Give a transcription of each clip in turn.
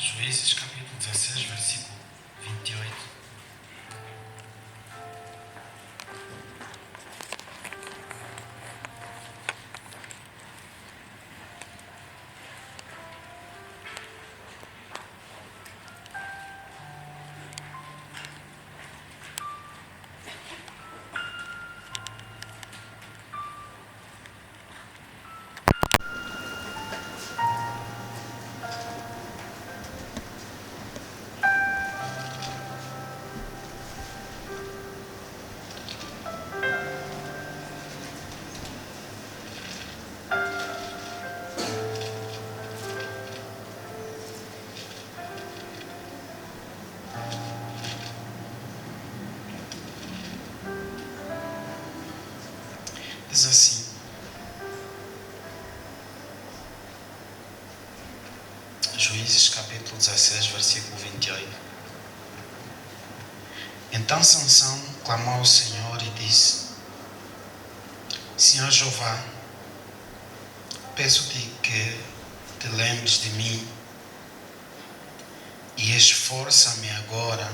Juízes capítulo 16, versículo 28. Diz assim: Juízes capítulo 16, versículo 28. Então Sansão clamou ao Senhor e disse: Senhor Jeová, peço-te que te lembres de mim e esforça-me agora,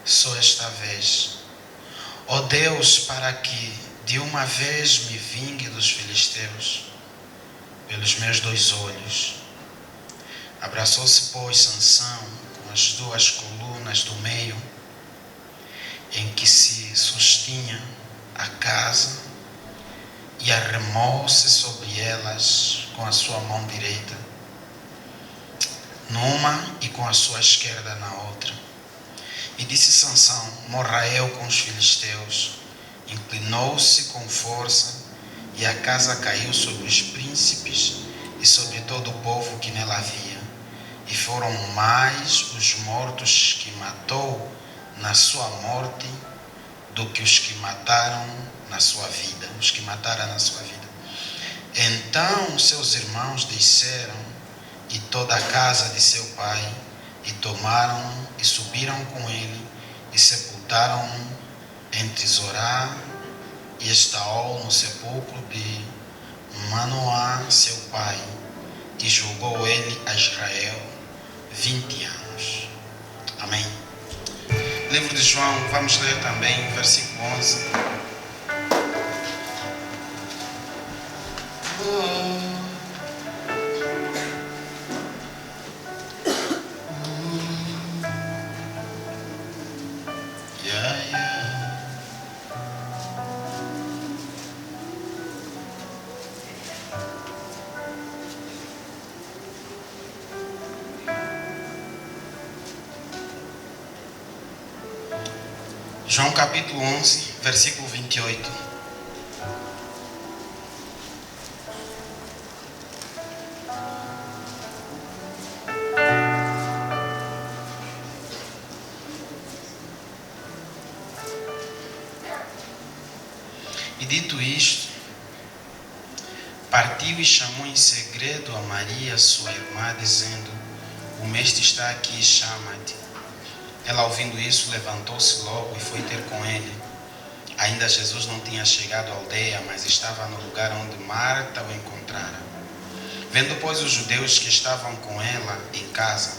só esta vez, ó Deus, para que de uma vez me vingue dos filisteus pelos meus 2 olhos. Abraçou-se, pois, Sansão com as 2 colunas do meio, em que se sustinha a casa, e arremou-se sobre elas com a sua mão direita numa e com a sua esquerda na outra. E disse Sansão: morra eu com os filisteus. Inclinou-se com força, e a casa caiu sobre os príncipes e sobre todo o povo que nela havia. E foram mais os mortos que matou na sua morte do que os que mataram na sua vida. Então seus irmãos desceram, e toda a casa de seu pai, e tomaram e subiram com ele, e sepultaram entre Zorá e Estaol no sepulcro de Manoá, seu pai, e julgou ele a Israel 20 anos. Amém. Livro de João, vamos ler também, versículo 11. João capítulo 11, versículo 28. E dito isto, partiu e chamou em segredo a Maria, sua irmã, dizendo: o mestre está aqui, chama-te. Ela, ouvindo isso, levantou-se logo e foi ter com ele. Ainda Jesus não tinha chegado à aldeia, mas estava no lugar onde Marta o encontrara. Vendo, pois, os judeus que estavam com ela em casa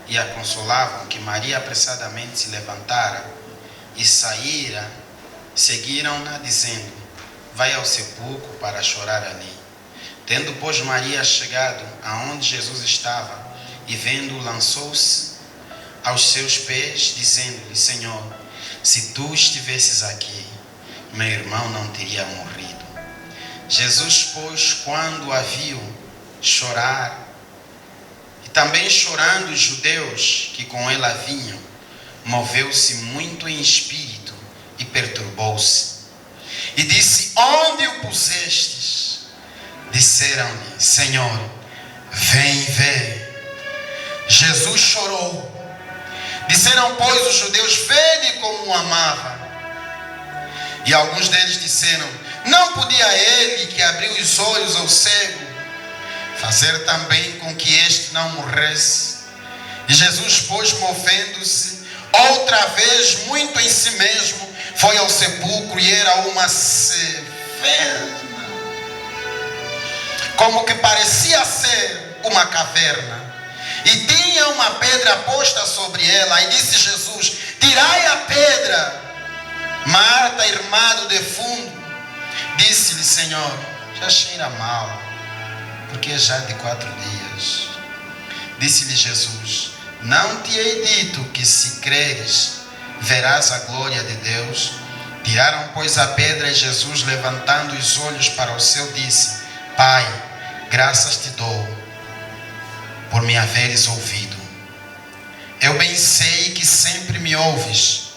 e a consolavam, que Maria apressadamente se levantara e saíra, seguiram-na, dizendo: vai ao sepulcro para chorar ali. Tendo, pois, Maria chegado aonde Jesus estava, e vendo-o, lançou-se aos seus pés, dizendo-lhe: Senhor, se tu estivesses aqui, meu irmão não teria morrido. Jesus, pois, quando a viu chorar, e também chorando os judeus que com ela vinham, moveu-se muito em espírito e perturbou-se. E disse: onde o pusestes? Disseram-lhe: Senhor, vem ver. Jesus chorou. Disseram, pois, os judeus: vede como o amava. E alguns deles disseram: não podia ele, que abriu os olhos ao cego, fazer também com que este não morresse? E Jesus, pois, movendo-se outra vez muito em si mesmo, foi ao sepulcro, e era uma caverna, como que parecia ser uma caverna. e tinha uma pedra posta sobre ela. E disse Jesus: tirai a pedra. Marta, irmã do defunto, disse-lhe: Senhor, já cheira mal, porque é já de 4 dias. Disse-lhe Jesus: não te hei dito que, se creres, verás a glória de Deus? Tiraram, pois, a pedra, e Jesus, levantando os olhos para o céu, disse: Pai, graças te dou por me haveres ouvido. Eu bem sei que sempre me ouves,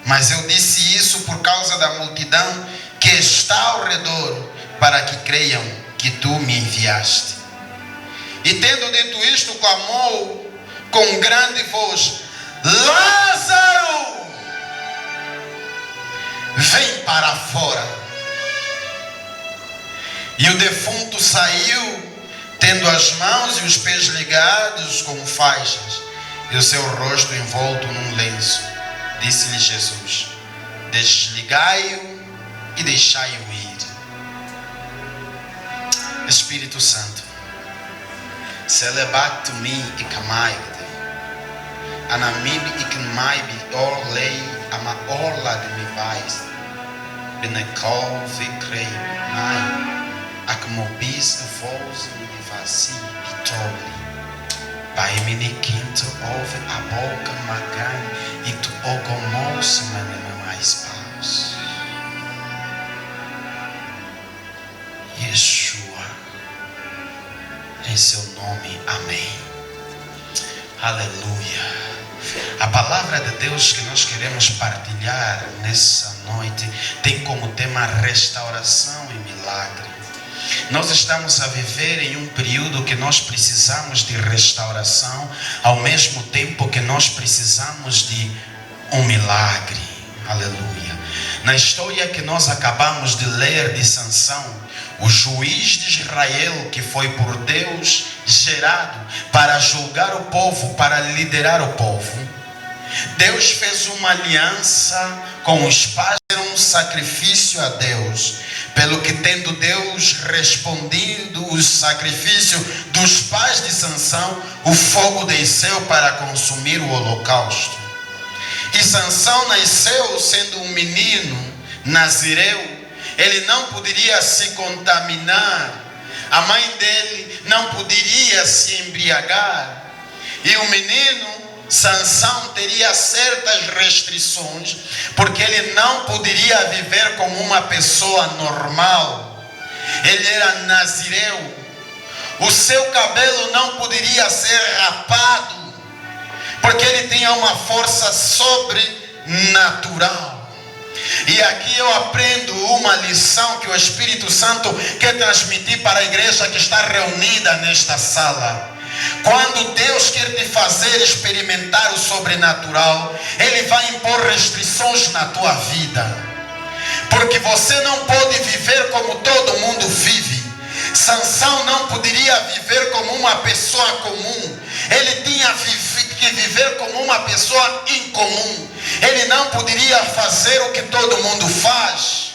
mas eu disse isso por causa da multidão que está ao redor, para que creiam que tu me enviaste. E tendo dito isto, clamou com grande voz: Lázaro, vem para fora. E o defunto saiu, tendo as mãos e os pés ligados com faixas, e o seu rosto envolto num lenço. Disse-lhe Jesus: desligai-o e deixai-o ir. Espírito Santo, celebat to me e kamaide, anamib e kmaibi orlei ama orla de me vais, benecol ve crei nai, akmobis vos me vasi pitoli, baimini quinto ove a boca magan e tu ogomos manema mais paus. Yeshua, em seu nome, amém. Aleluia. A palavra de Deus que nós queremos partilhar nessa noite tem como tema restauração e milagre. Nós estamos a viver em um período que nós precisamos de restauração, ao mesmo tempo que nós precisamos de um milagre. Aleluia. Na história que nós acabamos de ler de Sansão, o juiz de Israel, que foi por Deus gerado para julgar o povo, para liderar o povo, Deus fez uma aliança com os pais, era um sacrifício a Deus, pelo que, tendo Deus respondido o sacrifício dos pais de Sansão, o fogo desceu para consumir o holocausto. E Sansão nasceu sendo um menino nazireu. Ele não poderia se contaminar, a mãe dele não poderia se embriagar, e o menino Sansão teria certas restrições, porque ele não poderia viver como uma pessoa normal. Ele era nazireu, o seu cabelo não poderia ser rapado, porque ele tinha uma força sobrenatural. E aqui eu aprendo uma lição que o Espírito Santo quer transmitir para a igreja que está reunida nesta sala. Quando Deus quer te fazer experimentar o sobrenatural, Ele vai impor restrições na tua vida, porque você não pode viver como todo mundo vive. Sansão não poderia viver como uma pessoa comum, ele tinha que viver como uma pessoa incomum. Ele não poderia fazer o que todo mundo faz,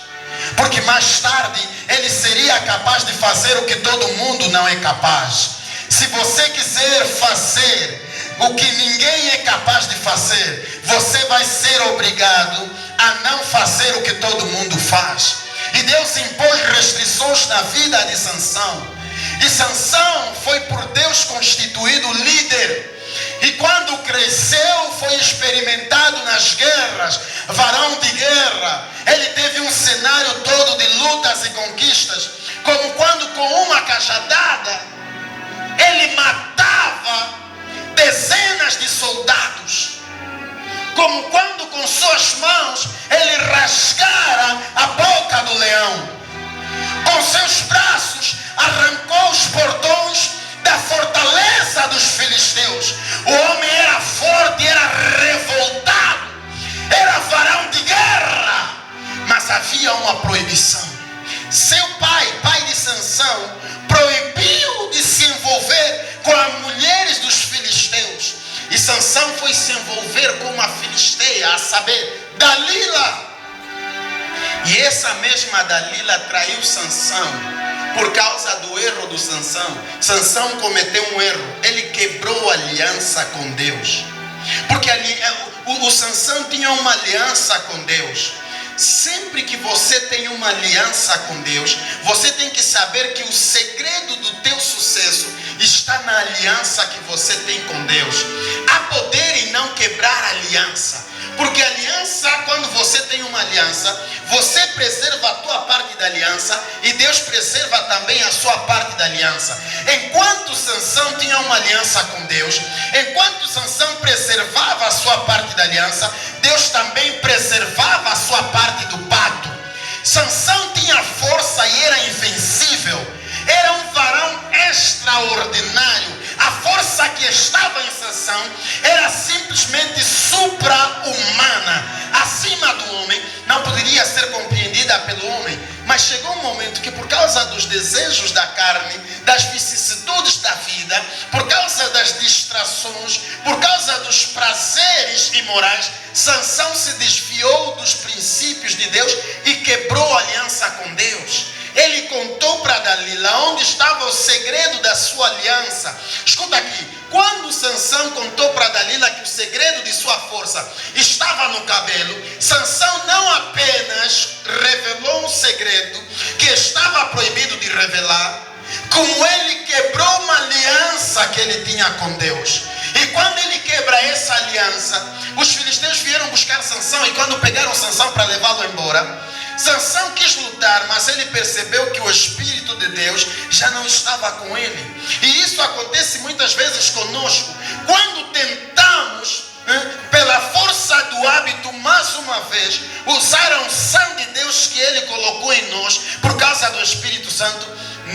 porque mais tarde ele seria capaz de fazer o que todo mundo não é capaz. Se você quiser fazer o que ninguém é capaz de fazer, você vai ser obrigado a não fazer o que todo mundo faz. E Deus impôs restrições na vida de Sansão. E Sansão foi por Deus constituído líder. E quando cresceu, foi experimentado nas guerras, varão de guerra. Ele teve um cenário todo de lutas e conquistas, como quando com uma cajadada ele matava dezenas de soldados, como quando com suas mãos ele rasgara a boca do leão, com seus braços arrancou os portões da fortaleza dos filisteus. O homem era forte, era revoltado, era varão de guerra, mas havia uma proibição. Seu pai de Sansão, proibiu de se envolver com as mulheres dos filisteus. E Sansão foi se envolver com uma filisteia, a saber, Dalila. E essa mesma Dalila traiu Sansão Por causa do erro do Sansão. Sansão cometeu um erro. Ele quebrou a aliança com Deus. Porque o Sansão tinha uma aliança com Deus. Sempre que você tem uma aliança com Deus, você tem que saber que o segredo do teu sucesso está na aliança que você tem com Deus. Há poder em não quebrar a aliança. Porque aliança, quando você tem uma aliança, você preserva a tua parte da aliança e Deus preserva também a sua parte da aliança. Enquanto Sansão tinha uma aliança com Deus, enquanto Sansão preservava a sua parte da aliança, Deus também preservava a sua parte do pacto. Sansão tinha força e era invencível. Era um varão extraordinário. A força que estava em Sansão era simplesmente supra-humana, acima do homem. Não poderia ser compreendida pelo homem. Mas chegou um momento que, por causa dos desejos da carne, das vicissitudes da vida, por causa das distrações, por causa dos prazeres imorais, Sansão se desviou dos princípios de Deus e quebrou a aliança com Deus. Ele contou para Dalila onde estava o segredo da sua aliança. Escuta aqui, quando Sansão contou para Dalila que o segredo de sua força estava no cabelo, Sansão não apenas revelou um segredo que estava proibido de revelar, como ele quebrou uma aliança que ele tinha com Deus. E quando ele quebra essa aliança, os filisteus vieram buscar Sansão, e quando pegaram Sansão para levá-lo embora, Sansão quis lutar, mas ele percebeu que o Espírito de Deus já não estava com ele. E isso acontece muitas vezes conosco. Quando tentamos, pela força do hábito, mais uma vez, usar a unção de Deus que Ele colocou em nós, por causa do Espírito Santo,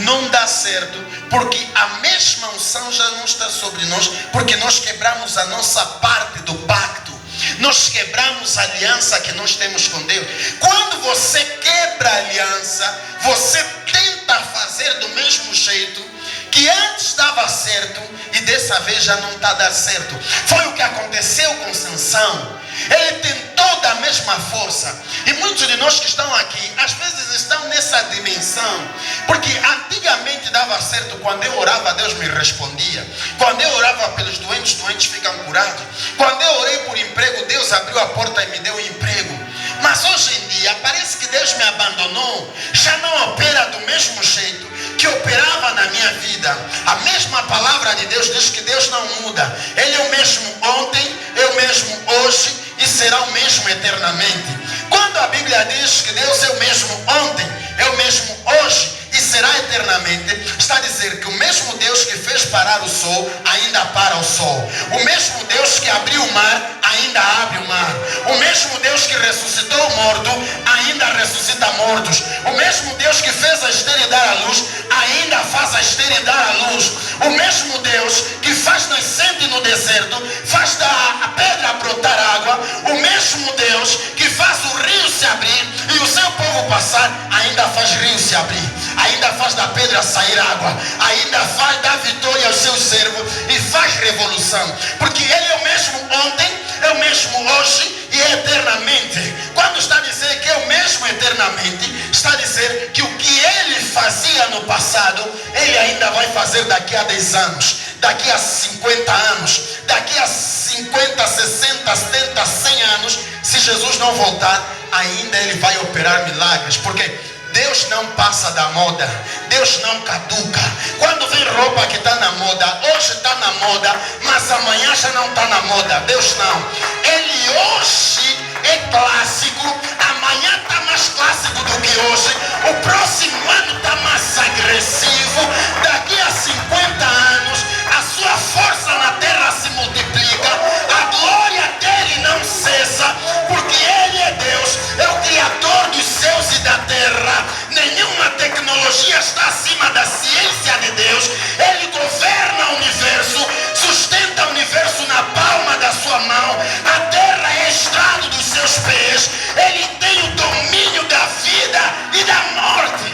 não dá certo, porque a mesma unção já não está sobre nós, porque nós quebramos a nossa parte do pacto. Nós quebramos a aliança que nós temos com Deus. Quando você quebra a aliança, você tenta fazer do mesmo jeito que antes dava certo e dessa vez já não está dando certo. Foi o que aconteceu com Sansão. Ele tentou da mesma força. E muitos de nós que estão aqui, às vezes estão nessa dimensão. Porque antigamente dava certo. Quando eu orava, Deus me respondia. Quando eu orava pelos doentes, doentes ficam curados. Quando eu orei por emprego, Deus abriu a porta e me deu um emprego. Mas hoje em dia, parece que Deus me abandonou. Já não opera do mesmo jeito que operava na minha vida. A mesma palavra de Deus diz que Deus não muda. Ele é o mesmo ontem, é o mesmo hoje e será o mesmo eternamente. Quando a Bíblia diz que Deus é o mesmo ontem, é o mesmo hoje e será eternamente, está a dizer que o mesmo Deus que fez parar o sol, ainda para o sol. O mesmo Deus que abriu o mar, ainda abre o mar. O mesmo Deus que ressuscitou o morto, ainda ressuscita mortos. O mesmo Deus que fez a esteira dar a luz, ainda faz a esteira dar a luz. O mesmo Deus que faz nascente no deserto, faz da pedra brotar água. O mesmo Deus que faz o rio se abrir e o seu povo passar, ainda faz rio se abrir. Ainda faz da pedra sair água, ainda faz dar vitória aos seus servos e faz revolução, porque Ele é o mesmo ontem, é o mesmo hoje e é eternamente. Quando está a dizer que é o mesmo eternamente, está a dizer que o que Ele fazia no passado, Ele ainda vai fazer daqui a 10 anos, daqui a 50 anos, daqui a 50, 60, 70, 100 anos. Se Jesus não voltar, ainda Ele vai operar milagres, porque Deus não passa da moda, Deus não caduca. Quando vem roupa que está na moda, hoje está na moda, mas amanhã já não está na moda. Deus não. Ele hoje é clássico, amanhã está mais clássico do que hoje, o próximo ano está mais agressivo, daqui a 50 anos a sua força na terra se multiplica, a glória dele não cessa, porque Ele é Deus, é o Criador dos céus e da terra. Nenhuma tecnologia está acima da ciência de Deus. Ele governa o universo, sustenta o universo na palma da sua mão. A terra é estrado dos seus pés. Ele tem o domínio da vida e da morte.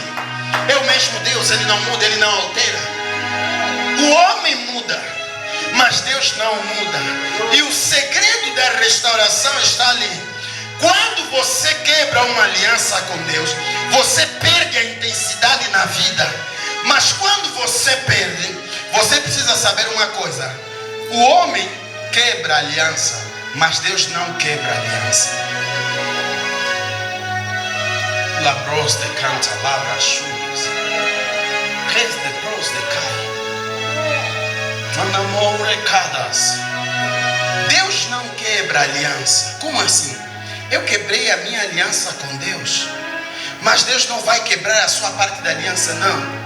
É o mesmo Deus, Ele não muda, Ele não altera. O homem muda, mas Deus não muda. E o segredo da restauração está ali. Quando você quebra uma aliança com Deus, você perde a intensidade na vida. Mas quando você perde, você precisa saber uma coisa: o homem quebra a aliança, mas Deus não quebra a aliança. Labros de canta, labra chuvas, res de pros de cai, manamourecadas. Deus não quebra a aliança. Como assim? Eu quebrei a minha aliança com Deus, mas Deus não vai quebrar a sua parte da aliança, não.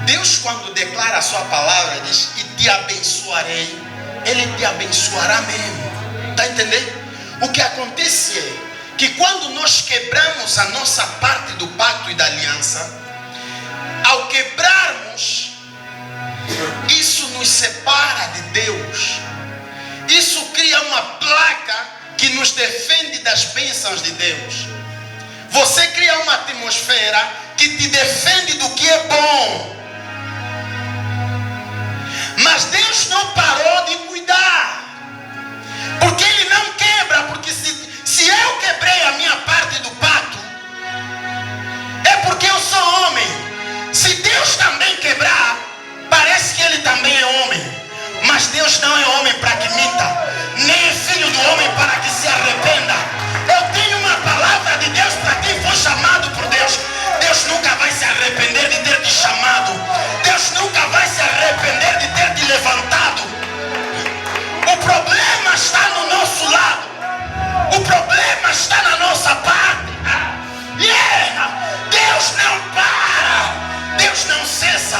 Deus, quando declara a sua palavra, diz: e te abençoarei. Ele te abençoará mesmo. Está entendendo? O que acontece é que quando nós quebramos a nossa parte do pacto e da aliança, ao quebrarmos, isso nos separa de Deus. Isso cria uma placa que nos defende das bênçãos de Deus. Você cria uma atmosfera que te defende do que é bom. Mas Deus não parou de cuidar, porque Ele não quebra. Porque se eu quebrei a minha parte do pacto, é porque eu sou homem. Se Deus também quebrar, parece que Ele também é homem. Mas Deus não é homem para que minta, nem é filho do homem para que se arrependa. Eu tenho uma palavra de Deus para quem for chamado por Deus. Deus nunca vai se arrepender de ter te chamado. Deus nunca vai se arrepender de ter te levantado. O problema está no nosso lado. O problema está na nossa parte. Deus não para. Deus não cessa.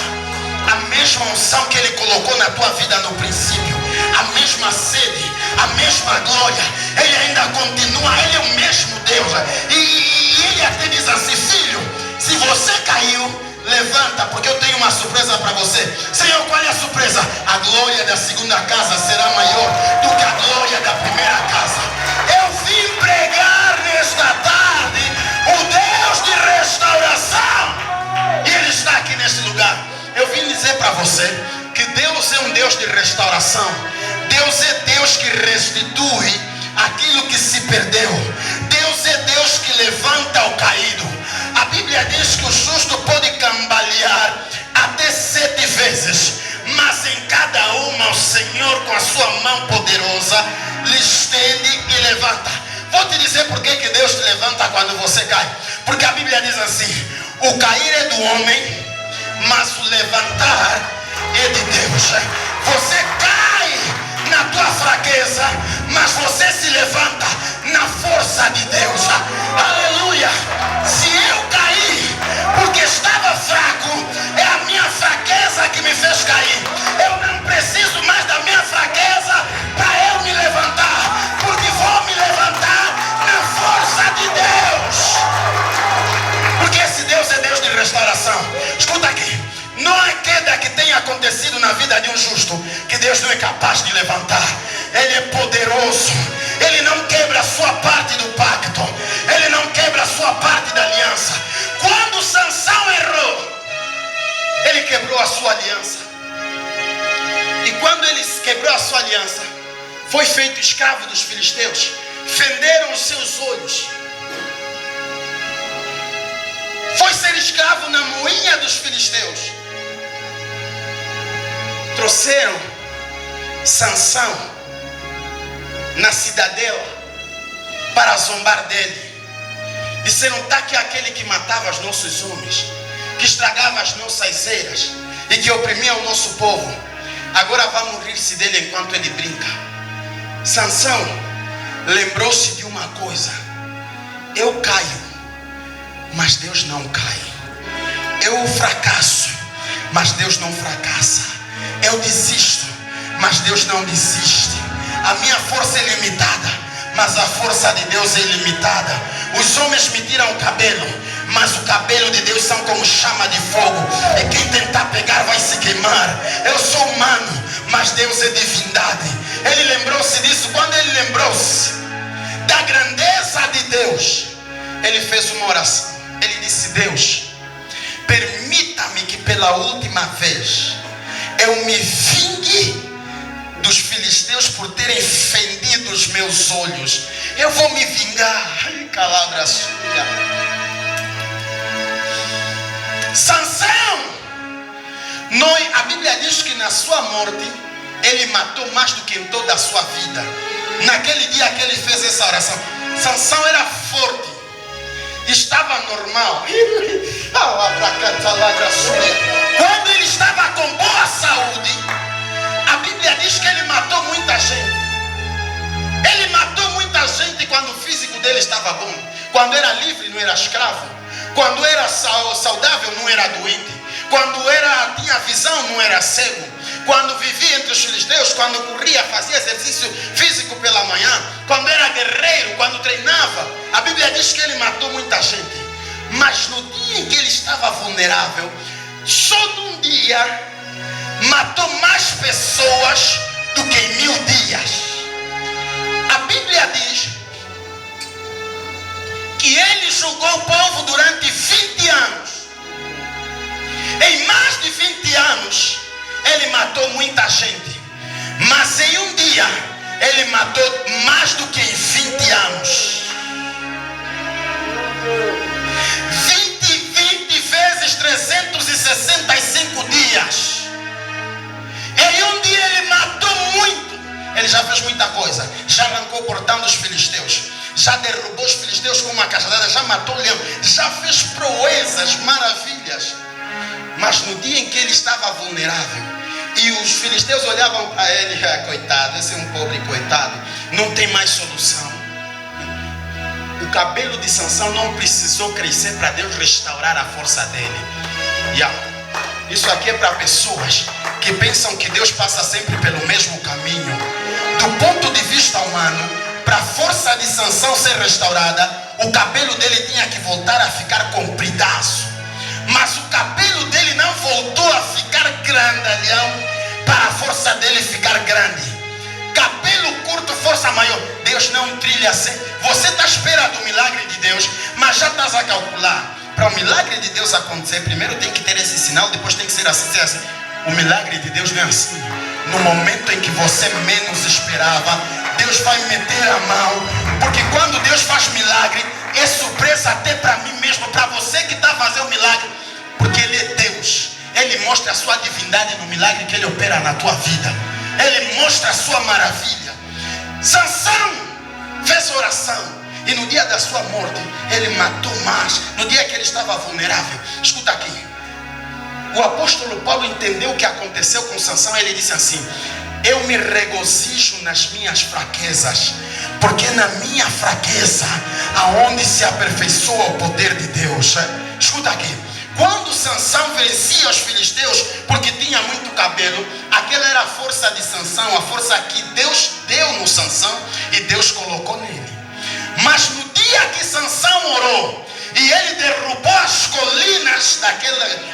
A mesma unção que Ele colocou na tua vida no princípio, a mesma sede, a mesma glória, Ele ainda continua. Ele é o mesmo Deus. E Ele até diz assim: filho, se você caiu, levanta, porque eu tenho uma surpresa para você. Senhor, qual é a surpresa? A glória da segunda casa será maior do que a glória da primeira casa. Eu vim pregar nesta tarde o Deus de restauração, e Ele está aqui neste lugar. Eu vim dizer para você que Deus é um Deus de restauração. Deus é Deus que restitui aquilo que se perdeu. Deus é Deus que levanta o caído. A Bíblia diz que o justo pode cambalear até 7 vezes, mas em cada uma o Senhor, com a sua mão poderosa, lhe estende e levanta. Vou te dizer por que Deus te levanta quando você cai. Porque a Bíblia diz assim: o cair é do homem, mas o levantar é de Deus. Você cai na tua fraqueza, mas você se levanta na força de Deus. Aleluia. Se eu caí porque estava fraco, é a minha fraqueza que me fez cair. Eu não preciso mais da minha fraqueza para eu me levantar, porque vou me levantar na força de Deus. Porque esse Deus é Deus de restauração. Escuta aqui: não há queda que tenha acontecido na vida de um justo que Deus não é capaz de levantar. Ele é poderoso. Ele não quebra a sua parte do pacto. Ele não quebra a sua parte da aliança. Quando Sansão errou, ele quebrou a sua aliança. E quando ele quebrou a sua aliança, foi feito escravo dos filisteus. Fenderam os seus olhos. Foi ser escravo na moinha dos filisteus. Trouxeram Sansão na cidadela para zombar dele. Disseram: tá aqui aquele que matava os nossos homens, que estragava as nossas eiras e que oprimia o nosso povo. Agora vamos rir-se dele enquanto ele brinca. Sansão lembrou-se de uma coisa: eu caio, mas Deus não cai. Eu fracasso, mas Deus não fracassa. Eu desisto, mas Deus não desiste. A minha força é limitada, mas a força de Deus é ilimitada. Os homens me tiram o cabelo, mas o cabelo de Deus são como chama de fogo, e quem tentar pegar vai se queimar. Eu sou humano, mas Deus é divindade. Ele lembrou-se disso. Quando ele lembrou-se da grandeza de Deus, ele fez uma oração. Ele disse: Deus, permita-me que pela última vez eu me vingue dos filisteus por terem fendido os meus olhos. Eu vou me vingar. Ai, calabra suja. Sansão Bíblia diz que na sua morte, ele matou mais do que em toda a sua vida. Naquele dia que ele fez essa oração, Sansão era forte, estava normal. Quando ele estava com boa saúde, a Bíblia diz que ele matou muita gente. Ele matou muita gente quando o físico dele estava bom. Quando era livre, não era escravo. Quando era saudável, não era doente. Quando tinha visão, não era cego. Quando vivia entre os filisteus, quando corria, fazia exercício físico pela manhã. Quando era guerreiro, quando treinava. A Bíblia diz que ele matou muita gente. Mas no dia em que ele estava vulnerável, só num dia, matou mais pessoas do que em 1000 dias. A Bíblia diz que ele julgou o povo durante 20 anos. Em mais de 20 anos, ele matou muita gente. Mas em um dia, ele matou mais do que em 20 anos. 20 vezes 365 dias. Em um dia ele matou muito. Ele já fez muita coisa. Já arrancou o portão dos filisteus. Já derrubou os filisteus com uma cajadada. Já matou o leão. Já fez proezas, maravilhas. Mas no dia em que ele estava vulnerável, e os filisteus olhavam para ele, coitado, esse é um pobre coitado, não tem mais solução. O cabelo de Sansão não precisou crescer para Deus restaurar a força dele. Isso aqui é para pessoas que pensam que Deus passa sempre pelo mesmo caminho. Do ponto de vista humano, para a força de Sansão ser restaurada, o cabelo dele tinha que voltar a ficar compridaço. Mas o cabelo dele não voltou a ficar grandalhão para a força dele ficar grande. Cabelo curto, força maior. Deus não trilha assim. Você está esperando o milagre de Deus, mas já estás a calcular. Para o milagre de Deus acontecer, primeiro tem que ter esse sinal, depois tem que ser assim. O milagre de Deus vem assim. No momento em que você menos esperava, Deus vai meter a mão. Porque quando Deus faz milagre, é surpresa até para mim mesmo, para você que está fazendo o milagre. Porque Ele é Deus. Ele mostra a sua divindade no milagre que Ele opera na tua vida. Ele mostra a sua maravilha. Sansão fez oração. E no dia da sua morte, ele matou mais. No dia que ele estava vulnerável. Escuta aqui. O apóstolo Paulo entendeu o que aconteceu com Sansão. Ele disse assim: eu me regozijo nas minhas fraquezas, porque na minha fraqueza, aonde se aperfeiçoa o poder de Deus. Escuta aqui. Quando Sansão vencia os filisteus, porque tinha muito cabelo, aquela era a força de Sansão, a força que Deus deu no Sansão e Deus colocou nele. Mas no dia que Sansão orou e ele derrubou as colinas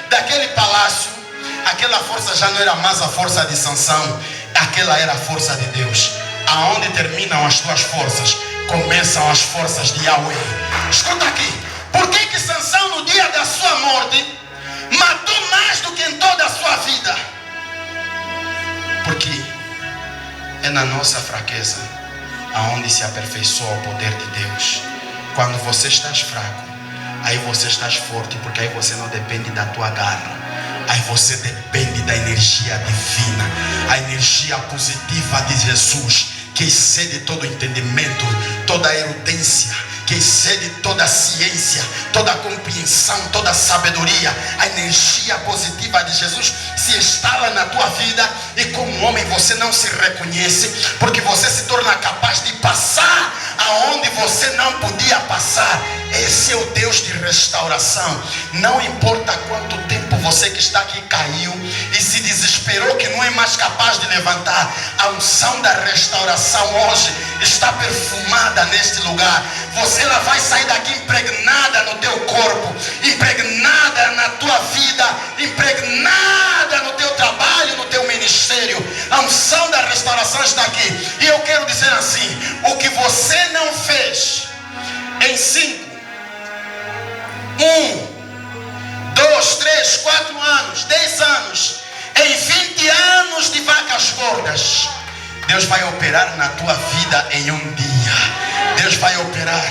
daquele palácio, aquela força já não era mais a força de Sansão, aquela era a força de Deus. Aonde terminam as tuas forças, começam as forças de Yahweh. Escuta aqui. Por que Sansão no dia da sua morte matou mais do que em toda a sua vida? Porque é na nossa fraqueza aonde se aperfeiçoa o poder de Deus. Quando você estás fraco, aí você estás forte, porque aí você não depende da tua garra. Aí você depende da energia divina, a energia positiva de Jesus, que excede todo entendimento, toda erudência, que excede toda ciência, toda compreensão, toda sabedoria. A energia positiva de Jesus se instala na tua vida, e como homem você não se reconhece, porque você se torna capaz de passar aonde você não podia passar. Esse é o Deus de restauração. Não importa quanto tempo você que está aqui caiu e se desesperou que não é mais capaz de levantar, a unção da restauração hoje está perfumada neste lugar. Ela vai sair daqui impregnada no teu corpo, impregnada na tua vida, impregnada no teu trabalho, no teu ministério. A unção da restauração está aqui. E eu quero dizer assim: o que você não fez em 5, 1, 2, 3, 4 anos, 10 anos, em 20 anos de vacas gordas, Deus vai operar na tua vida em um dia. Deus vai operar,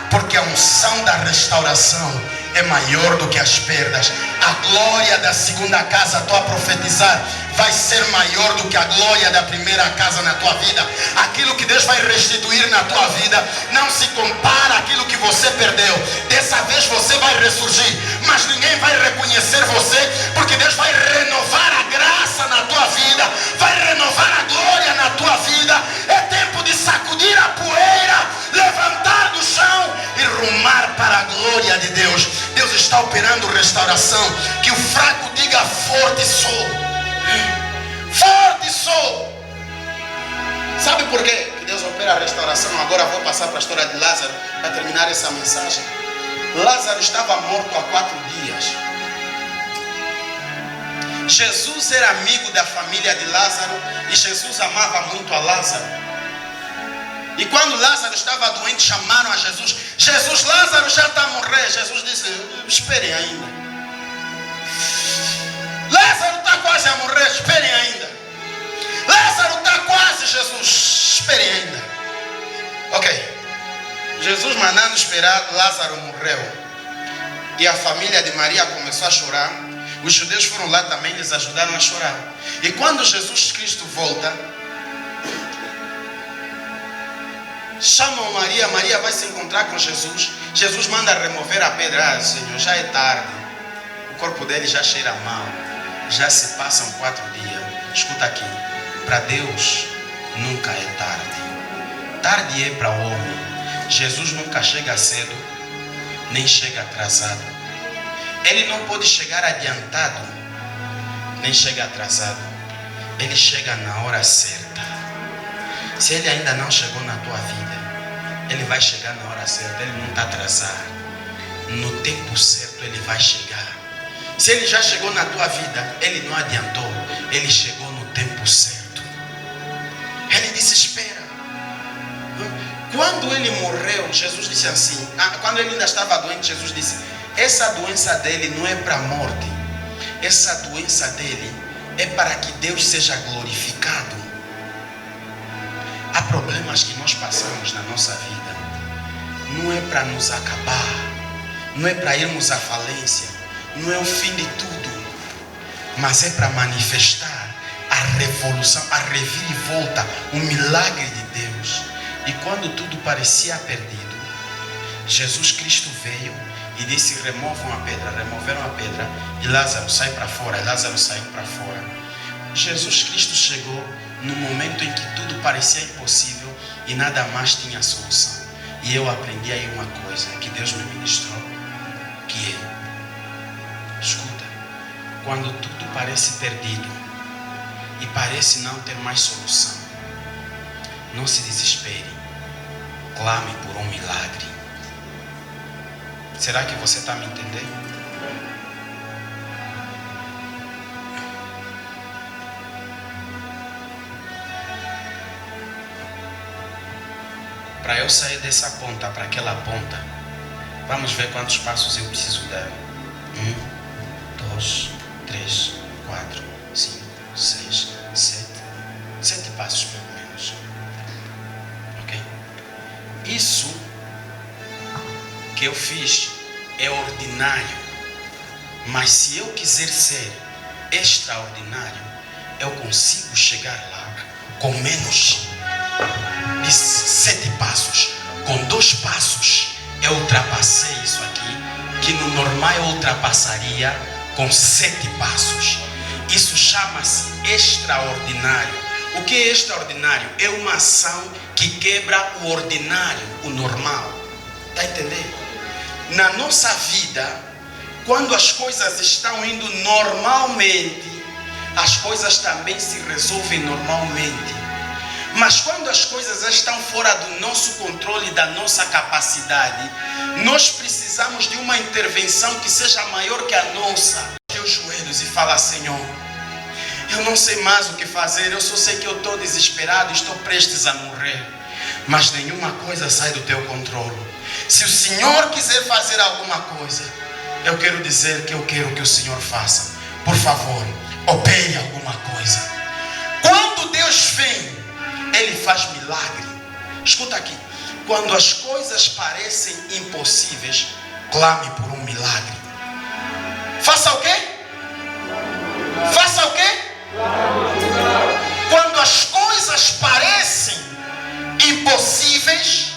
porque a unção da restauração é maior do que as perdas. A glória da segunda casa, estou a profetizar, vai ser maior do que a glória da primeira casa na tua vida. Aquilo que Deus vai restituir na tua vida não se compara àquilo que você perdeu. Dessa vez você vai ressurgir, mas ninguém vai reconhecer você, porque Deus vai renovar a graça na tua vida, vai renovar a glória na tua vida. É tempo de sacudir a poeira, levantar do chão e rumar para a glória de Deus. Deus está operando restauração. Que o fraco diga: forte sou. Forte sou. Sabe por quê que Deus opera a restauração? Agora vou passar para a história de Lázaro para terminar essa mensagem. Lázaro estava morto há 4 dias. Jesus era amigo da família de Lázaro e Jesus amava muito a Lázaro. E quando Lázaro estava doente, chamaram a Jesus. Jesus, Lázaro já está a morrer. Jesus disse: esperem ainda. Lázaro está quase a morrer, esperem ainda. Lázaro está quase, Jesus, esperem ainda. Ok. Jesus mandando esperar, Lázaro morreu. E a família de Maria começou a chorar. Os judeus foram lá também, eles ajudaram a chorar. E quando Jesus Cristo volta, chamam Maria, Maria vai se encontrar com Jesus. Jesus manda remover a pedra. Ah, Senhor, já é tarde. O corpo dele já cheira mal. Já se passam 4 dias. Escuta aqui. Para Deus nunca é tarde. Tarde é para o homem. Jesus nunca chega cedo, nem chega atrasado. Ele não pode chegar adiantado, nem chega atrasado. Ele chega na hora certa. Se ele ainda não chegou na tua vida, ele vai chegar na hora certa. Ele não está atrasado. No tempo certo ele vai chegar. Se ele já chegou na tua vida, ele não adiantou. Ele chegou no tempo certo. Ele disse: espera. Quando ele morreu, Jesus disse assim, quando ele ainda estava doente, Jesus disse: essa doença dele não é para a morte. Essa doença dele é para que Deus seja glorificado. Há problemas que nós passamos na nossa vida. Não é para nos acabar. Não é para irmos à falência. Não é o fim de tudo. Mas é para manifestar a revolução, a reviravolta, o milagre de Deus. E quando tudo parecia perdido, Jesus Cristo veio e disse: removam a pedra. Removeram a pedra e Lázaro sai para fora. Lázaro saiu para fora. Jesus Cristo chegou no momento em que tudo parecia impossível e nada mais tinha solução. E eu aprendi aí uma coisa que Deus me ministrou, que é: escuta, quando tudo parece perdido e parece não ter mais solução, não se desespere. Clame por um milagre. Será que você está me entendendo? Para eu sair dessa ponta para aquela ponta, vamos ver quantos passos eu preciso dar. 1, 2, 3, 4, 5, 6, 7. 7 passos pelo menos. Ok? Isso que eu fiz é ordinário. Mas se eu quiser ser extraordinário, eu consigo chegar lá com menos de 7 passos. Com 2 passos eu ultrapassei isso aqui, que no normal eu ultrapassaria com 7 passos. Isso chama-se extraordinário. O que é extraordinário? É uma ação que quebra o ordinário, o normal. Está entendendo? Na nossa vida, quando as coisas estão indo normalmente, as coisas também se resolvem normalmente. Mas quando as coisas estão fora do nosso controle, da nossa capacidade, nós precisamos de uma intervenção que seja maior que a nossa. Teus joelhos e fala: Senhor, eu não sei mais o que fazer, eu só sei que eu estou desesperado, estou prestes a morrer. Mas nenhuma coisa sai do teu controle. Se o Senhor quiser fazer alguma coisa, eu quero dizer que eu quero que o Senhor faça. Por favor, opere alguma coisa. Quando Deus vem, Ele faz milagre. Escuta aqui. Quando as coisas parecem impossíveis, Clame por um milagre. Faça o quê? Faça o quê? Quando as coisas parecem impossíveis,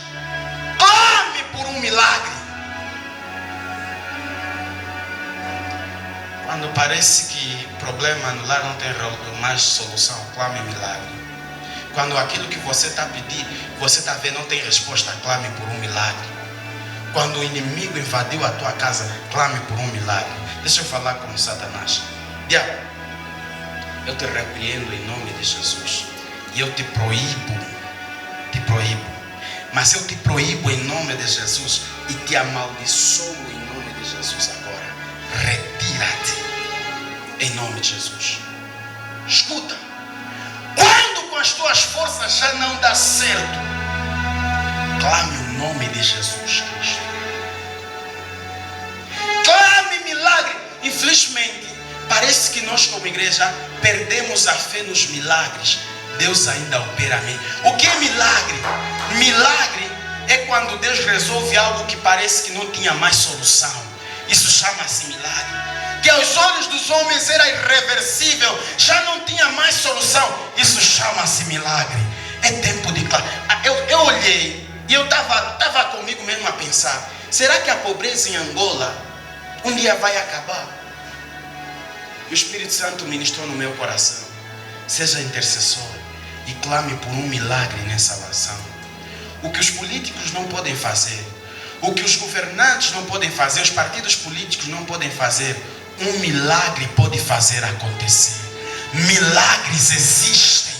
clame por um milagre. Quando parece que o problema no lar não tem mais solução, clame milagre. Quando aquilo que você está pedindo, você está vendo, não tem resposta, clame por um milagre. Quando o inimigo invadiu a tua casa, clame por um milagre. Deixa eu falar com Satanás. Diabo, eu te repreendo em nome de Jesus. E eu te proíbo. Mas eu te proíbo em nome de Jesus e te amaldiçoo em nome de Jesus agora. Retira-te em nome de Jesus. Escuta. Quando com as tuas forças já não dá certo, clame o nome de Jesus Cristo. Clame milagre. Infelizmente, parece que nós como igreja perdemos a fé nos milagres. Deus ainda opera a mim. O que é milagre? Milagre é quando Deus resolve algo que parece que não tinha mais solução. Isso chama-se milagre. Que aos olhos dos homens era irreversível, já não tinha mais solução. Isso chama-se milagre. É tempo de clamar. Eu olhei e eu estava comigo mesmo a pensar: será que a pobreza em Angola um dia vai acabar? O Espírito Santo ministrou no meu coração: seja intercessor e clame por um milagre nessa nação. O que os políticos não podem fazer, o que os governantes não podem fazer, os partidos políticos não podem fazer, um milagre pode fazer acontecer. Milagres existem.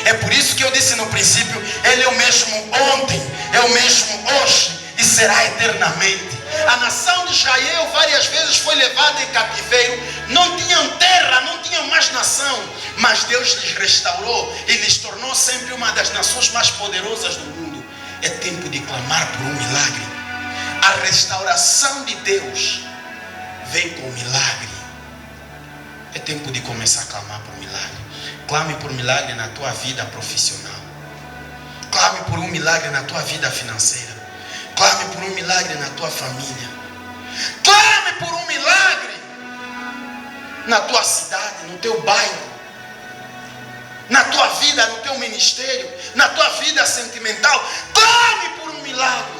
É por isso que eu disse no princípio: Ele é o mesmo ontem, é o mesmo hoje e será eternamente. A nação de Israel várias vezes foi levada em cativeiro, não tinham terra, não tinham mais nação, mas Deus lhes restaurou e lhes tornou sempre uma das nações mais poderosas do mundo. É tempo de clamar por um milagre. A restauração de Deus vem com milagre. É tempo de começar a clamar por milagre. Clame por milagre na tua vida profissional. Clame por um milagre na tua vida financeira. Clame por um milagre na tua família. Clame por um milagre na tua cidade, no teu bairro, na tua vida, no teu ministério, na tua vida sentimental. Clame por um milagre.